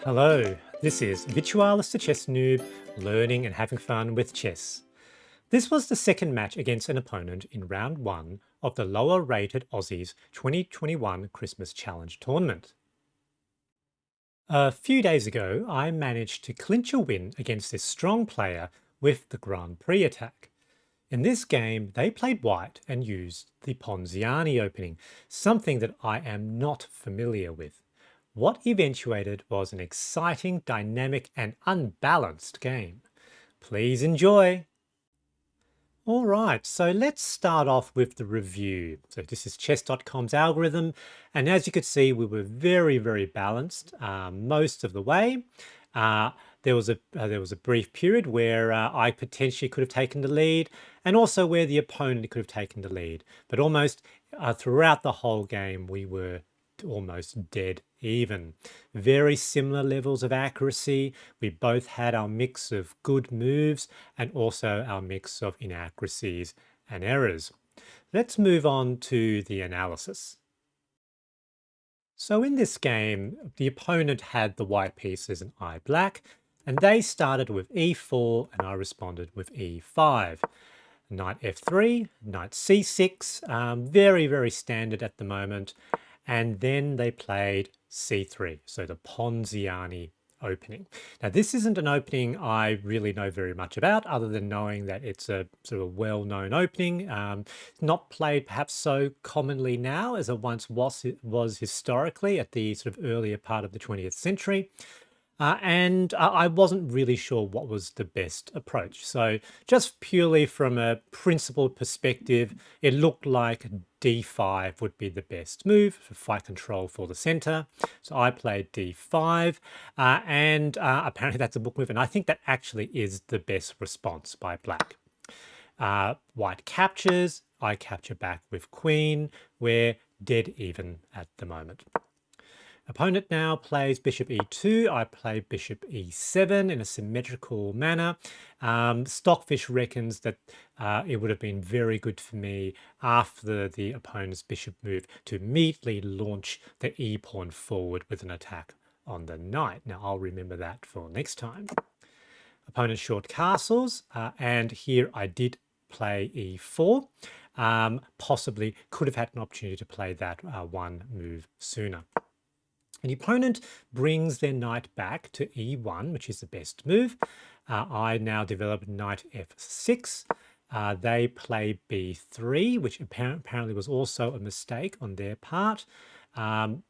Hello, this is Virtualis the Chess Noob, learning and having fun with chess. This was the second match against an opponent in round 1 of the lower rated Aussies 2021 Christmas Challenge tournament. A few days ago, I managed to clinch a win against this strong player with the Grand Prix attack. In this game, they played white and used the Ponziani opening, something that I am not familiar with. What eventuated was an exciting, dynamic, and unbalanced game. Please enjoy! Alright, so let's start off with the review. So this is chess.com's algorithm, and as you could see, we were very balanced most of the way. There was a brief period where I potentially could have taken the lead, and also where the opponent could have taken the lead. But almost throughout the whole game, we were almost dead even. Very similar levels of accuracy. We both had our mix of good moves and also our mix of inaccuracies and errors. Let's move on to the analysis. So in this game, the opponent had the white pieces and I black, and they started with e4 and I responded with e5. Knight f3, knight c6, very standard at the moment. And then they played c3, so the Ponziani opening. Now, this isn't an opening I really know very much about, other than knowing that it's a sort of well-known opening. Not played perhaps so commonly now as it once was historically at the sort of earlier part of the 20th century. And I wasn't really sure what was the best approach. So just purely from a principled perspective, it looked like d5 would be the best move for fight control for the center. So I played d5, and apparently that's a book move, and I think that actually is the best response by black. White captures, I capture back with queen. We're dead even at the moment. Opponent now plays bishop e2. I play bishop e7 in a symmetrical manner. Stockfish reckons that it would have been very good for me after the opponent's bishop move to immediately launch the e-pawn forward with an attack on the knight. Now, I'll remember that for next time. Opponent short castles, and here I did play e4. Possibly could have had an opportunity to play that one move sooner. And the opponent brings their knight back to e1, which is the best move. I now develop knight f6. They play b3, which apparently was also a mistake on their part. The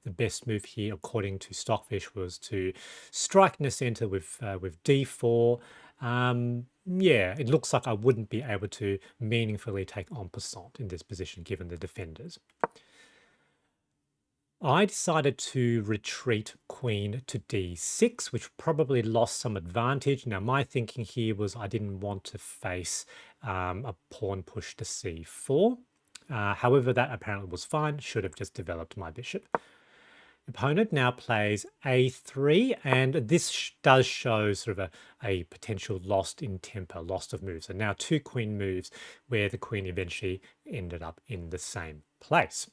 best move here, according to Stockfish, was to strike in the center with d4. Yeah, it looks like I wouldn't be able to meaningfully take en passant in this position, given the defenders. I decided to retreat queen to d6, which probably lost some advantage. Now, my thinking here was I didn't want to face a pawn push to c4. However, that apparently was fine. Should have just developed my bishop. Opponent now plays a3, and this does show sort of a potential lost in tempo, lost of moves. So now two queen moves where the queen eventually ended up in the same place.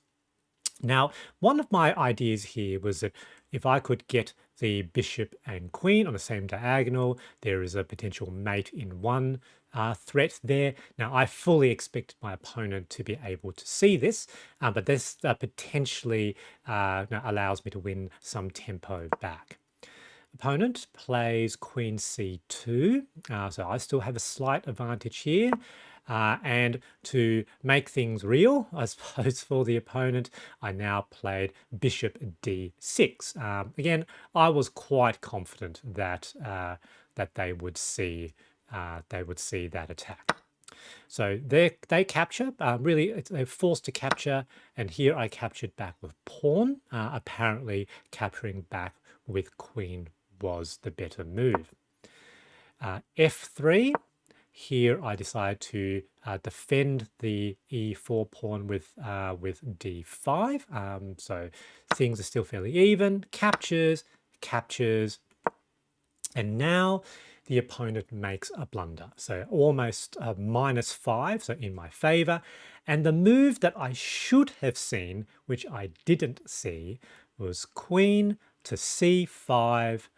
Now, one of my ideas here was that if I could get the bishop and queen on the same diagonal, there is a potential mate in one threat there. Now, I fully expect my opponent to be able to see this, but this potentially allows me to win some tempo back. Opponent plays queen c2, so I still have a slight advantage here. And to make things real, I suppose, for the opponent, I now played bishop d6. Again, I was quite confident that that they would see that attack. So they capture, really they're forced to capture, and here I captured back with pawn. Apparently capturing back with queen was the better move. F3. Here I decide to defend the e4 pawn with d5. So things are still fairly even. Captures, and now the opponent makes a blunder. So almost -5, so in my favor. And the move that I should have seen, which I didn't see, was queen to c5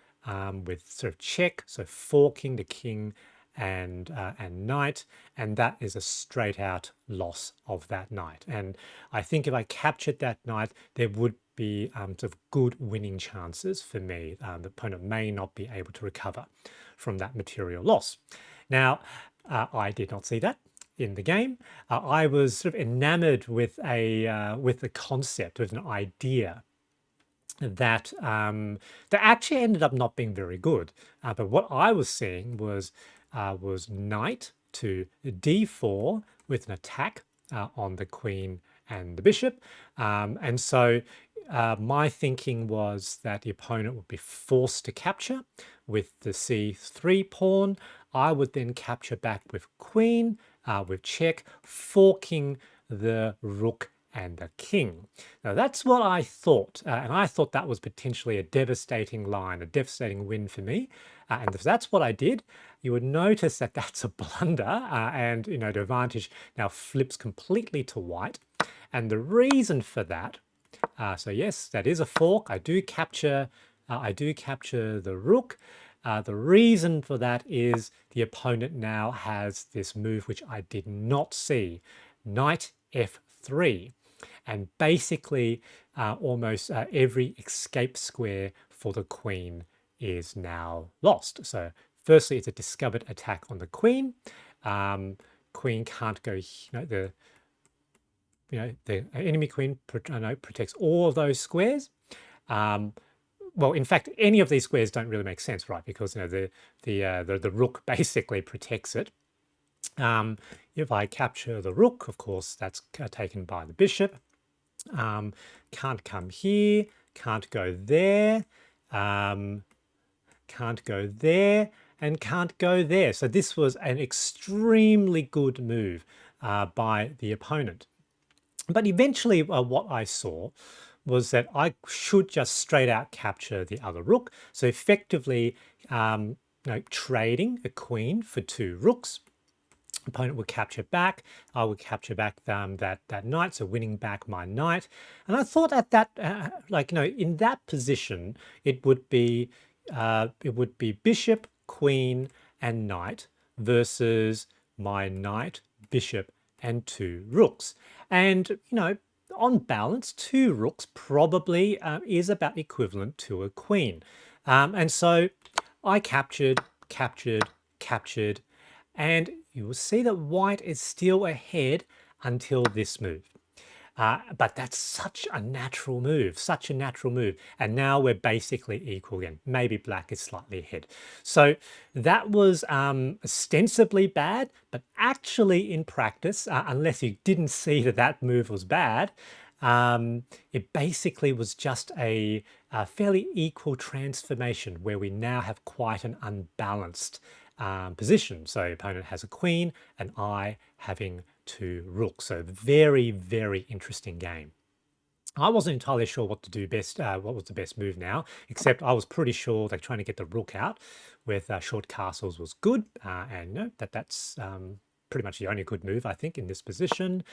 with sort of check, so forking the king and knight, and that is a straight out loss of that knight. And I think if I captured that knight, there would be sort of good winning chances for me. The opponent may not be able to recover from that material loss. Now, I did not see that in the game. I was sort of enamored with the concept, with an idea that that actually ended up not being very good. But what I was seeing was knight to d4 with an attack on the queen and the bishop, and so my thinking was that the opponent would be forced to capture with the c3 pawn. I would then capture back with queen, with check, forking the rook and the king. Now that's what I thought, and I thought that was potentially a devastating line, a devastating win for me. And if that's what I did, you would notice that that's a blunder, and the advantage now flips completely to white. And the reason for that, so yes, that is a fork. I do capture the rook. The reason for that is the opponent now has this move which I did not see, knight f3. And basically, almost every escape square for the queen is now lost. So firstly, it's a discovered attack on the queen. Queen can't go, the enemy queen protects all of those squares. Well, in fact, any of these squares don't really make sense, right? Because the rook basically protects it. If I capture the rook, of course, that's taken by the bishop. Can't come here, can't go there, can't go there, and can't go there. So this was an extremely good move by the opponent. But eventually what I saw was that I should just straight out capture the other rook. So effectively trading a queen for 2 rooks. Opponent would capture back. I would capture back that knight, so winning back my knight. And I thought at that, in that position, it would be bishop, queen, and knight versus my knight, bishop, and 2 rooks. And on balance, 2 rooks probably is about equivalent to a queen. And so I captured, and you will see that white is still ahead until this move. But that's such a natural move, And now we're basically equal again. Maybe black is slightly ahead. So that was ostensibly bad, but actually in practice, unless you didn't see that move was bad, it basically was just a fairly equal transformation where we now have quite an unbalanced position. So opponent has a queen and I having 2 rooks. So very, very interesting game. I wasn't entirely sure what to do best, what was the best move now, except I was pretty sure that trying to get the rook out with short castles was good. And that's pretty much the only good move, I think, in this position.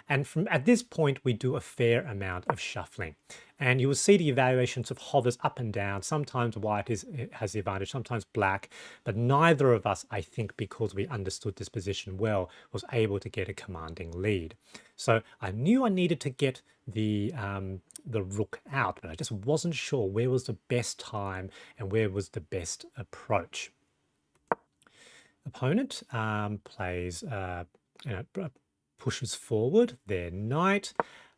And at this point, we do a fair amount of shuffling. And you will see the evaluations of hovers up and down. Sometimes white has the advantage, sometimes black. But neither of us, I think, because we understood this position well, was able to get a commanding lead. So I knew I needed to get the rook out, but I just wasn't sure where was the best time and where was the best approach. Opponent plays, pushes forward their knight.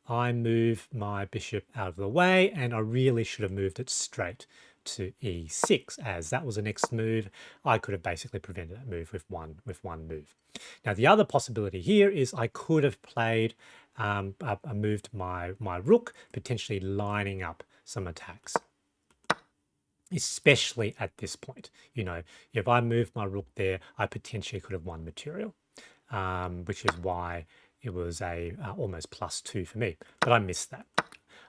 I move my bishop out of the way, and I really should have moved it straight to e6, as that was the next move. I could have basically prevented that move with one move. Now the other possibility here is I could have played, moved my rook, potentially lining up some attacks. Especially at this point, if I moved my rook there, I potentially could have won material, which is why it was a almost +2 for me, but I missed that.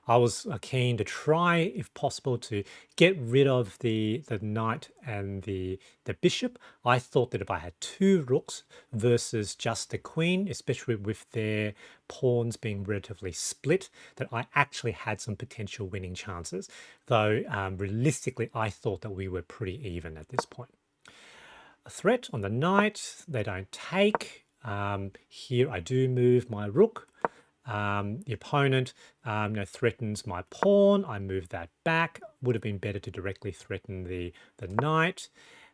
I was keen to try, if possible, to get rid of the knight and the bishop. I thought that if I had two rooks versus just the queen, especially with their pawns being relatively split, that I actually had some potential winning chances. Though realistically, I thought that we were pretty even at this point. A threat on the knight, they don't take. Here I do move my rook. The opponent threatens my pawn. I move that back. Would have been better to directly threaten the knight.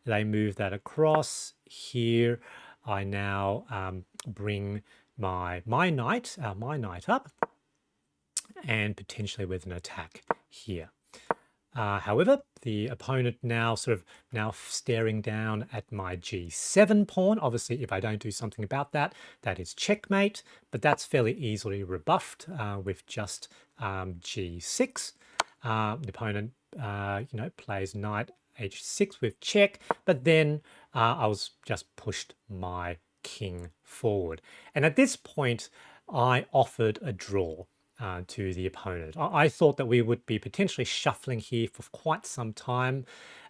They move that across. Here I now bring my knight up, and potentially with an attack here. However, the opponent now now staring down at my g7 pawn. Obviously, if I don't do something about that, that is checkmate, but that's fairly easily rebuffed with just g6. The opponent, plays knight h6 with check, but then I was just pushed my king forward. And at this point, I offered a draw to the opponent. I thought that we would be potentially shuffling here for quite some time.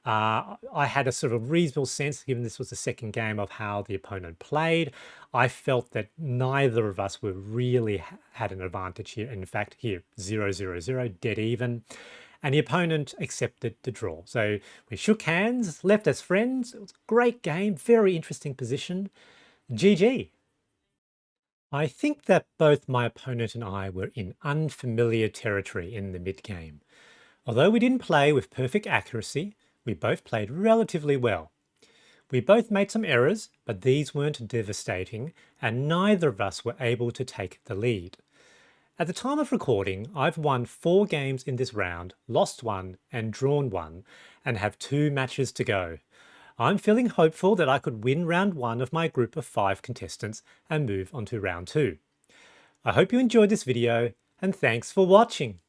I had a sort of reasonable sense, given this was the second game, of how the opponent played. I felt that neither of us were really had an advantage here. In fact, here, 0-0-0, dead even. And the opponent accepted the draw. So we shook hands, left as friends. It was a great game, very interesting position. GG. I think that both my opponent and I were in unfamiliar territory in the mid-game. Although we didn't play with perfect accuracy, we both played relatively well. We both made some errors, but these weren't devastating, and neither of us were able to take the lead. At the time of recording, I've won 4 games in this round, lost 1 and drawn 1, and have 2 matches to go. I'm feeling hopeful that I could win round 1 of my group of 5 contestants and move on to round 2. I hope you enjoyed this video, and thanks for watching.